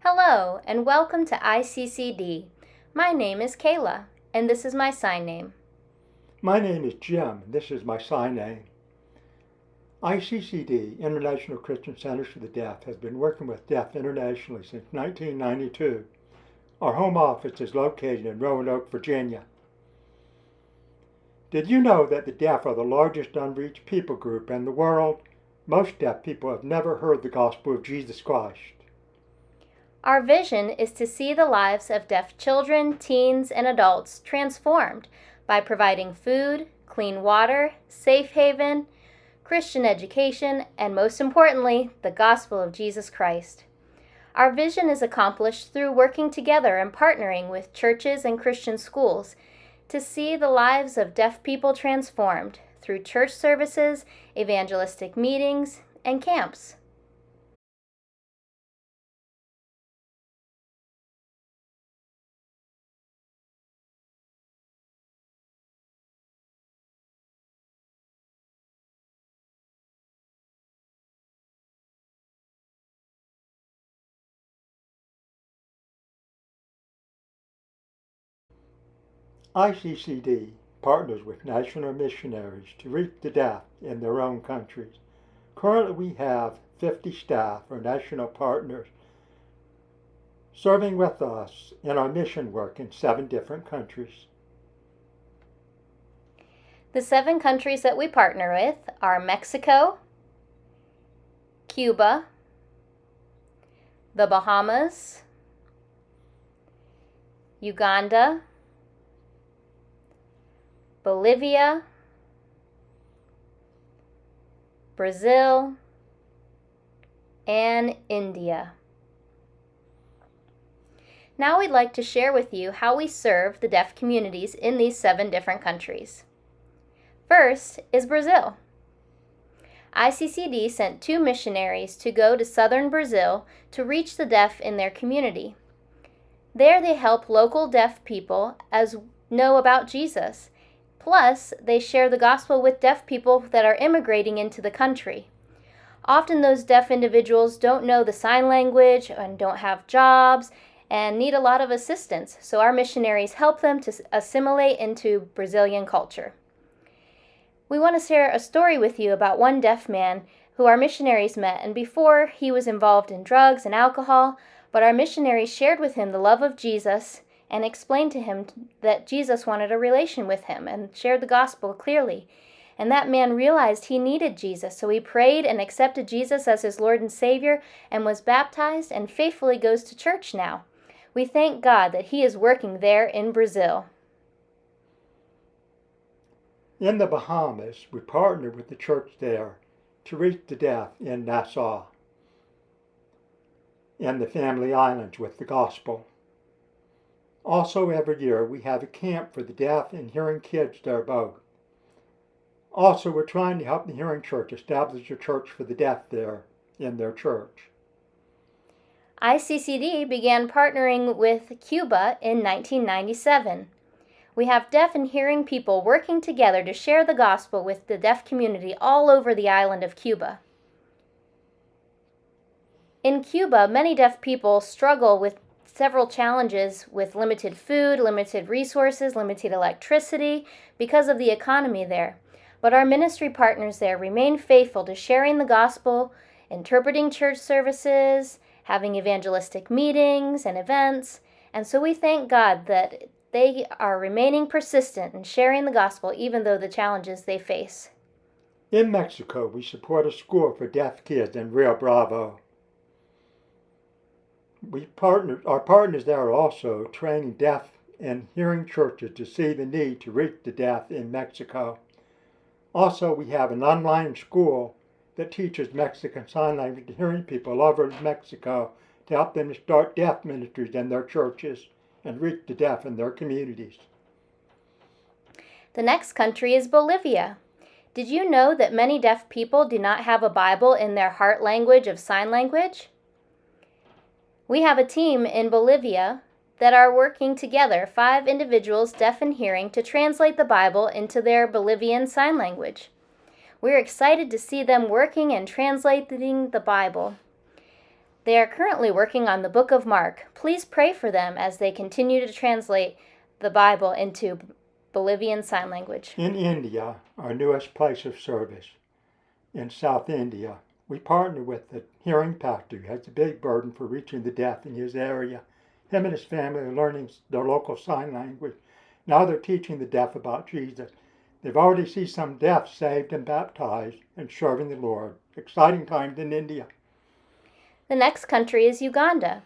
Hello, and welcome to ICCD. My name is Kayla, and this is my sign name. My name is Jim, and this is my sign name. ICCD, International Christian Centers for the Deaf, has been working with deaf internationally since 1992. Our home office is located in Roanoke, Virginia. Did you know that the deaf are the largest unreached people group in the world? Most deaf people have never heard the gospel of Jesus Christ. Our vision is to see the lives of deaf children, teens, and adults transformed by providing food, clean water, safe haven, Christian education, and most importantly, the gospel of Jesus Christ. Our vision is accomplished through working together and partnering with churches and Christian schools to see the lives of deaf people transformed through church services, evangelistic meetings, and camps. ICCD partners with national missionaries to reach the deaf in their own countries. Currently, we have 50 staff or national partners serving with us in our mission work in 7 different countries. The 7 countries that we partner with are Mexico, Cuba, the Bahamas, Uganda, Bolivia, Brazil, and India. Now we'd like to share with you how we serve the deaf communities in these 7 different countries. First is Brazil. ICCD sent 2 missionaries to go to southern Brazil to reach the deaf in their community. There they help local deaf people know about Jesus. Plus, they share the gospel with deaf people that are immigrating into the country. Often those deaf individuals don't know the sign language and don't have jobs and need a lot of assistance, so our missionaries help them to assimilate into Brazilian culture. We want to share a story with you about one deaf man who our missionaries met, and before he was involved in drugs and alcohol, but our missionaries shared with him the love of Jesus and explained to him that Jesus wanted a relation with him and shared the gospel clearly. And that man realized he needed Jesus, so he prayed and accepted Jesus as his Lord and Savior and was baptized and faithfully goes to church now. We thank God that he is working there in Brazil. In the Bahamas, we partnered with the church there to reach the deaf in Nassau and the Family Islands with the gospel. Also, every year we have a camp for the deaf and hearing kids there both. Also, we're trying to help the Hearing Church establish a church for the deaf there in their church. ICCD began partnering with Cuba in 1997. We have deaf and hearing people working together to share the gospel with the deaf community all over the island of Cuba. In Cuba, many deaf people struggle with several challenges with limited food, limited resources, limited electricity because of the economy there. But our ministry partners there remain faithful to sharing the gospel, interpreting church services, having evangelistic meetings and events, and so we thank God that they are remaining persistent in sharing the gospel even though the challenges they face. In Mexico, we support a school for deaf kids in Rio Bravo. Our partners there are also training deaf and hearing churches to see the need to reach the deaf in Mexico. Also, we have an online school that teaches Mexican Sign Language to hearing people all over Mexico to help them to start deaf ministries in their churches and reach the deaf in their communities. The next country is Bolivia. Did you know that many deaf people do not have a Bible in their heart language of sign language? We have a team in Bolivia that are working together, 5 individuals deaf and hearing, to translate the Bible into their Bolivian sign language. We're excited to see them working and translating the Bible. They are currently working on the Book of Mark. Please pray for them as they continue to translate the Bible into Bolivian Sign Language. In India, our newest place of service, in South India, we partner with the hearing pastor who has a big burden for reaching the deaf in his area. Him and his family are learning their local sign language. Now they're teaching the deaf about Jesus. They've already seen some deaf saved and baptized and serving the Lord. Exciting times in India. The next country is Uganda.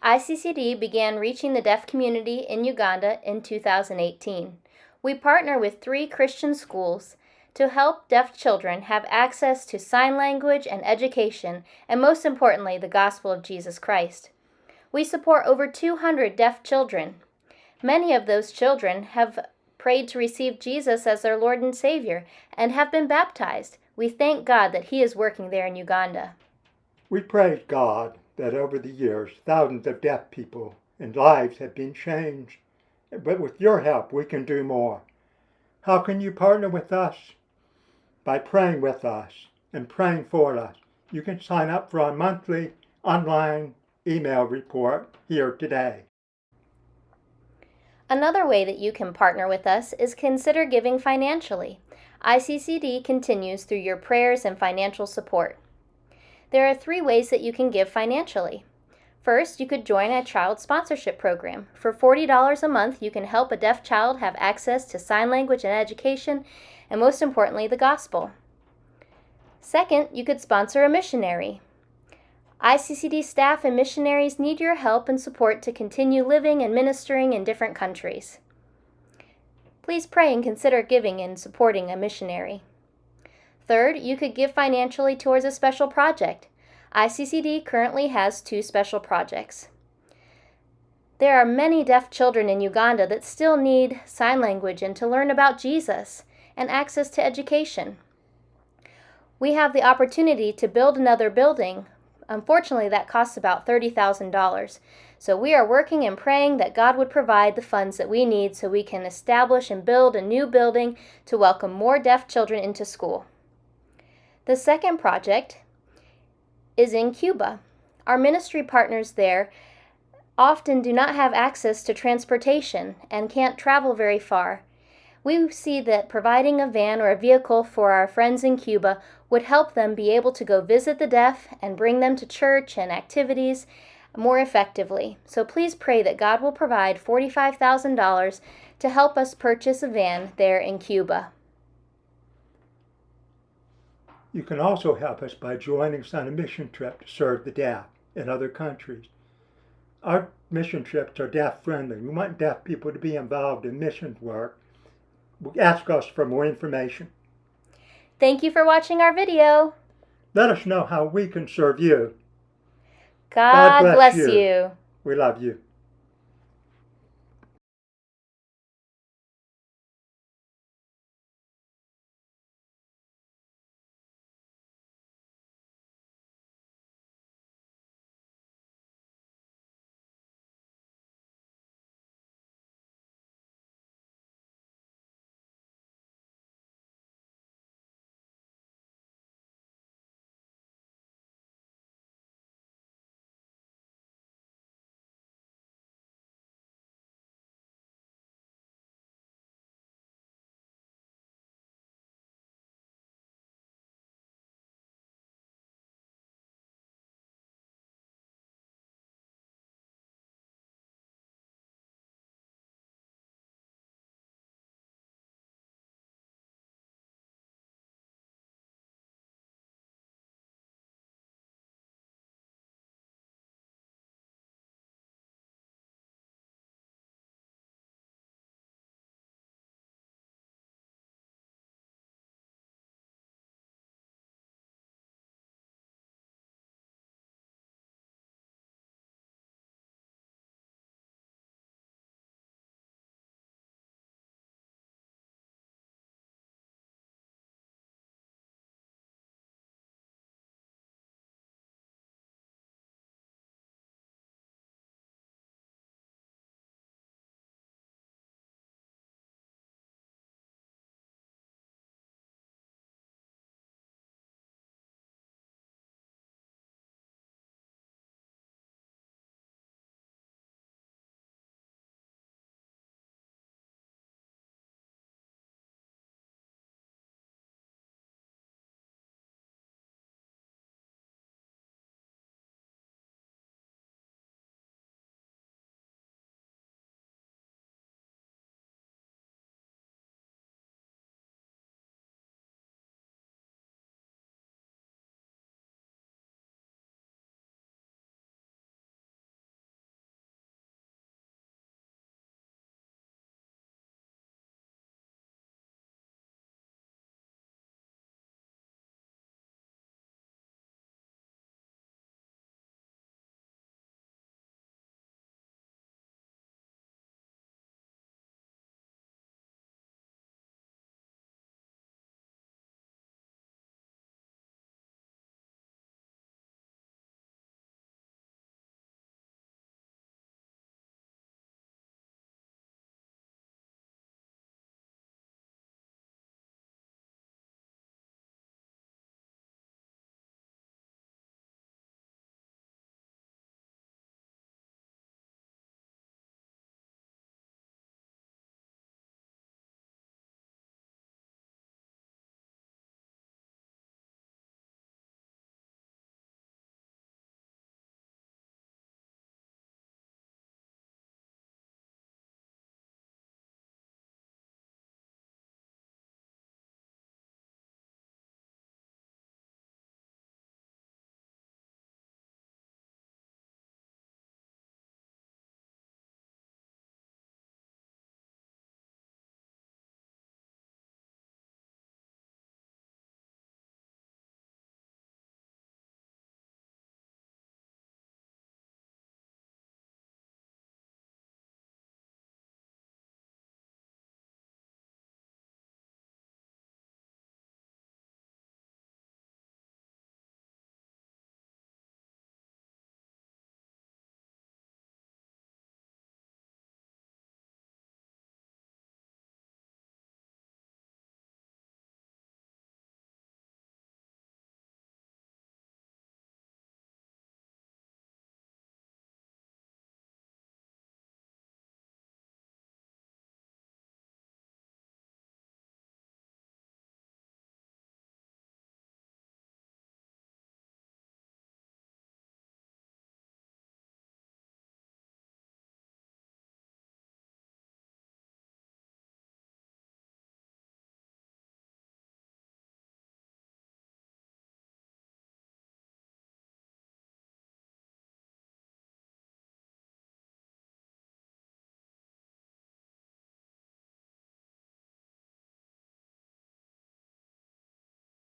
ICCD began reaching the deaf community in Uganda in 2018. We partner with 3 Christian schools to help deaf children have access to sign language and education, and most importantly, the gospel of Jesus Christ. We support over 200 deaf children. Many of those children have prayed to receive Jesus as their Lord and Savior and have been baptized. We thank God that He is working there in Uganda. We praise God that over the years, thousands of deaf people and lives have been changed. But with your help, we can do more. How can you partner with us? By praying with us and praying for us. You can sign up for our monthly online email report here today. Another way that you can partner with us is consider giving financially. ICCD continues through your prayers and financial support. There are 3 ways that you can give financially. First, you could join a child sponsorship program. For $40 a month, you can help a deaf child have access to sign language and education, and most importantly, the gospel. Second, you could sponsor a missionary. ICCD staff and missionaries need your help and support to continue living and ministering in different countries. Please pray and consider giving and supporting a missionary. Third, you could give financially towards a special project. ICCD currently has 2 special projects. There are many deaf children in Uganda that still need sign language and to learn about Jesus and access to education. We have the opportunity to build another building. Unfortunately, that costs about $30,000. So we are working and praying that God would provide the funds that we need so we can establish and build a new building to welcome more deaf children into school. The second project is in Cuba. Our ministry partners there often do not have access to transportation and can't travel very far. We see that providing a van or a vehicle for our friends in Cuba would help them be able to go visit the deaf and bring them to church and activities more effectively. So please pray that God will provide $45,000 to help us purchase a van there in Cuba. You can also help us by joining us on a mission trip to serve the deaf in other countries. Our mission trips are deaf friendly. We want deaf people to be involved in mission work. Ask us for more information. Thank you for watching our video. Let us know how we can serve you. God bless you. We love you.